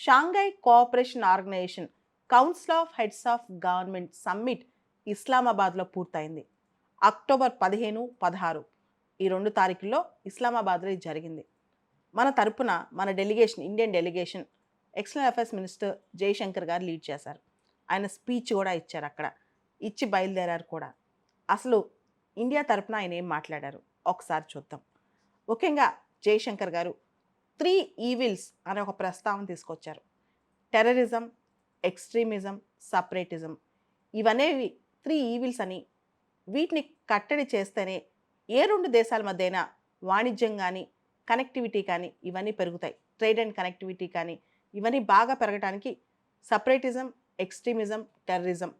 Shanghai cooperation organisation council of heads of government summit ఇస్లామాబాద్లో పూర్తయింది. October 15, 16 ఈ 2 తారీఖుల్లో ఇస్లామాబాద్లో ఇది జరిగింది. మన తరపున మన delegation, Indian delegation external affairs minister Jaishankar garu lead చేశారు. ఆయన స్పీచ్ కూడా ఇచ్చారు, అక్కడ ఇచ్చి బయలుదేరారు కూడా. అసలు ఇండియా తరపున ఆయన ఏం మాట్లాడారు ఒకసారి చూద్దాం. ముఖ్యంగా జయశంకర్ గారు 3 ఈవిల్స్ అనే ఒక ప్రస్తావన తీసుకొచ్చారు. టెర్రరిజం, ఎక్స్ట్రీమిజం, సపరేటిజం, ఇవనేవి 3 ఈవిల్స్ అని, వీటిని కట్టడి చేస్తేనే ఏ 2 దేశాల మధ్య అయినా వాణిజ్యం కానీ, కనెక్టివిటీ కానీ ఇవన్నీ పెరుగుతాయి. ట్రేడ్ అండ్ కనెక్టివిటీ కానీ ఇవన్నీ బాగా పెరగడానికి సపరేటిజం, ఎక్స్ట్రీమిజం, టెర్రరిజం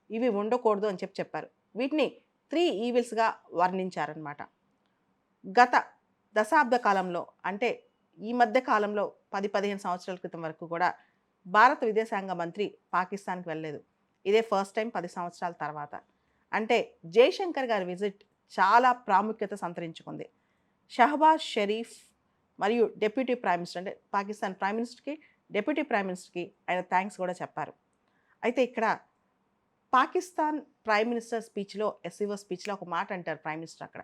ఇవి ఉండకూడదు అని చెప్పారు. వీటిని 3 ఈవిల్స్గా వర్ణించారనమాట. గత దశాబ్ద కాలంలో, అంటే ఈ మధ్య కాలంలో 10-15 సంవత్సరాల క్రితం వరకు కూడా భారత విదేశాంగ మంత్రి పాకిస్తాన్కి వెళ్ళలేదు. ఇదే ఫస్ట్ టైం 10 సంవత్సరాల తర్వాత. అంటే జయశంకర్ గారి విజిట్ చాలా ప్రాముఖ్యత సంతరించుకుంది. షహబాజ్ షరీఫ్ మరియు డిప్యూటీ ప్రైమ్ మినిస్టర్, అంటే పాకిస్తాన్ ప్రైమ్ మినిస్టర్కి, డిప్యూటీ ప్రైమ్ మినిస్టర్కి ఆయన థ్యాంక్స్ కూడా చెప్పారు. అయితే ఇక్కడ పాకిస్తాన్ ప్రైమ్ మినిస్టర్ స్పీచ్లో, ఎస్సీఓ స్పీచ్లో ఒక మాట అంటారు ప్రైమ్ మినిస్టర్ అక్కడ.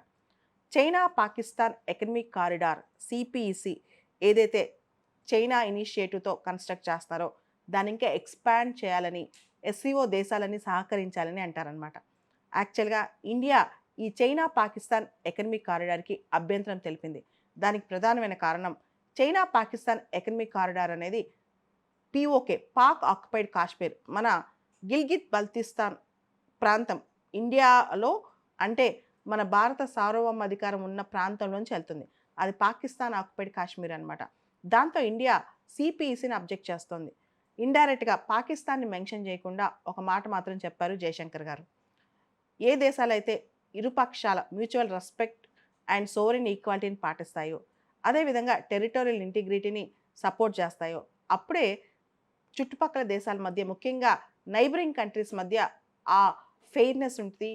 China Pakistan economic corridor CPEC ఏదైతే చైనా ఇనిషియేటివ్తో కన్స్ట్రక్ట్ చేస్తారో దాన్ని ఇంకా ఎక్స్పాండ్ చేయాలని, ఎస్సీఓ దేశాలని సహకరించాలని అంటారనమాట. యాక్చువల్గా ఇండియా ఈ చైనా పాకిస్తాన్ ఎకనమిక్ కారిడార్కి అభ్యంతరం తెలిపింది. దానికి ప్రధానమైన కారణం చైనా పాకిస్తాన్ ఎకనమిక్ కారిడార్ అనేది పిఓకే, పాక్ ఆక్యుపైడ్ కాశ్మీర్, మన గిల్గిత్ బల్తిస్తాన్ ప్రాంతం ఇండియాలో, అంటే మన భారత సార్వభౌమ అధికారం ఉన్న ప్రాంతంలోంచి వెళ్తుంది. అది పాకిస్తాన్ ఆక్యుపైడ్ కాశ్మీర్ అనమాట. దాంతో ఇండియా సిపిఈసిని అబ్జెక్ట్ చేస్తోంది. ఇండైరెక్ట్గా పాకిస్తాన్ని మెన్షన్ చేయకుండా ఒక మాట మాత్రం చెప్పారు జయశంకర్ గారు. ఏ దేశాలైతే ఇరుపక్షాల మ్యూచువల్ రెస్పెక్ట్ అండ్ సోవరెన్ ఈక్వాలిటీని పాటిస్తాయో, అదేవిధంగా టెరిటోరియల్ ఇంటిగ్రిటీని సపోర్ట్ చేస్తాయో, అప్పుడే చుట్టుపక్కల దేశాల మధ్య, ముఖ్యంగా నైబరింగ్ కంట్రీస్ మధ్య ఆ ఫెయిర్నెస్ ఉంటుంది,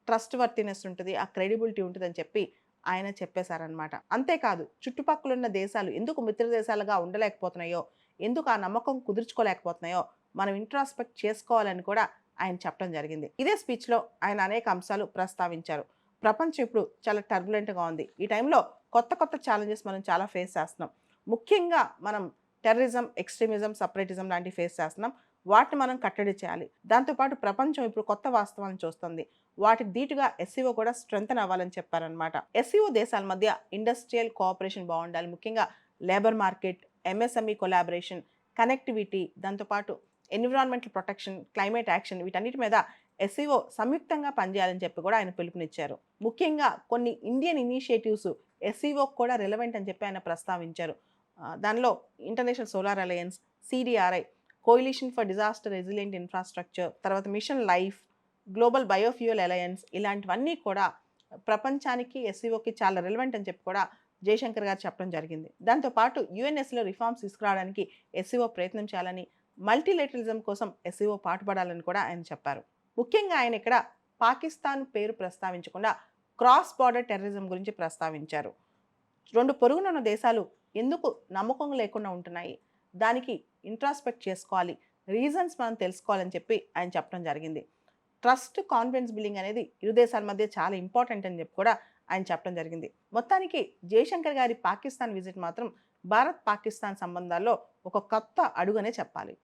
ట్రస్ట్ వర్తినెస్ ఉంటుంది, ఆ క్రెడిబిలిటీ ఉంటుందని చెప్పి ఆయన చెప్పేశారనమాట. అంతేకాదు చుట్టుపక్కల ఉన్న దేశాలు ఎందుకు మిత్ర దేశాలుగా ఉండలేకపోతున్నాయో, ఎందుకు ఆ నమ్మకం కుదుర్చుకోలేకపోతున్నాయో మనం ఇంట్రాస్పెక్ట్ చేసుకోవాలని కూడా ఆయన చెప్పడం జరిగింది. ఇదే స్పీచ్లో ఆయన అనేక అంశాలు ప్రస్తావించారు. ప్రపంచం ఇప్పుడు చాలా టర్బులెంట్గా ఉంది. ఈ టైంలో కొత్త కొత్త ఛాలెంజెస్ మనం చాలా ఫేస్ చేస్తున్నాం. ముఖ్యంగా మనం టెర్రరిజం, ఎక్స్ట్రీమిజం, సపరేటిజం లాంటివి ఫేస్ చేస్తున్నాం. వాటిని మనం కట్టడి చేయాలి. దాంతోపాటు ప్రపంచం ఇప్పుడు కొత్త వాస్తవాలను చూస్తుంది. వాటికి ధీటుగా ఎస్సీఓ కూడా స్ట్రెంథన్ అవ్వాలని చెప్పారనమాట. ఎస్సీఓ దేశాల మధ్య ఇండస్ట్రియల్ కోఆపరేషన్ బాగుండాలి. ముఖ్యంగా labour market, MSME collaboration, connectivity, దాంతోపాటు ఎన్విరాన్మెంటల్ ప్రొటెక్షన్, క్లైమేట్ యాక్షన్, వీటన్నిటి మీద ఎస్సీఓ సంయుక్తంగా పనిచేయాలని చెప్పి కూడా ఆయన పిలుపునిచ్చారు. ముఖ్యంగా కొన్ని ఇండియన్ ఇనిషియేటివ్స్ ఎస్సీఓ కూడా రిలవెంట్ అని చెప్పి ఆయన ప్రస్తావించారు. దానిలో international solar alliance, CDRI, coalition for disaster resilient infrastructure, తర్వాత mission life, global biofuel alliance, ఇలాంటివన్నీ కూడా ప్రపంచానికి ఎస్సీఓకి చాలా రిలవెంట్ అని చెప్పి కూడా జయశంకర్ గారు చెప్పడం జరిగింది. దాంతోపాటు యుఎన్ఎస్లో రిఫార్మ్స్ తీసుకురావడానికి ఎస్సీఓ ప్రయత్నం చేయాలని, మల్టీలేటరలిజం కోసం ఎస్సీఓ పాటుపడాలని కూడా ఆయన చెప్పారు. ముఖ్యంగా ఆయన ఇక్కడ పాకిస్తాన్ పేరు ప్రస్తావించకుండా క్రాస్ బార్డర్ టెర్రరిజం గురించి ప్రస్తావించారు. 2 పొరుగునున్న దేశాలు ఎందుకు నమ్మకం లేకుండా ఉంటున్నాయి, దానికి ఇంట్రాస్పెక్ట్ చేసుకోవాలి, రీజన్స్ మనం తెలుసుకోవాలని చెప్పి ఆయన చెప్పడం జరిగింది. ట్రస్ట్, కాన్ఫిడెన్స్ బిల్డింగ్ అనేది ఇరు దేశాల మధ్య చాలా ఇంపార్టెంట్ అని చెప్పి కూడా ఆయన చెప్పడం జరిగింది. మొత్తానికి జయశంకర్ గారి పాకిస్తాన్ విజిట్ మాత్రం భారత్ పాకిస్తాన్ సంబంధాల్లో ఒక కొత్త అడుగనే చెప్పాలి.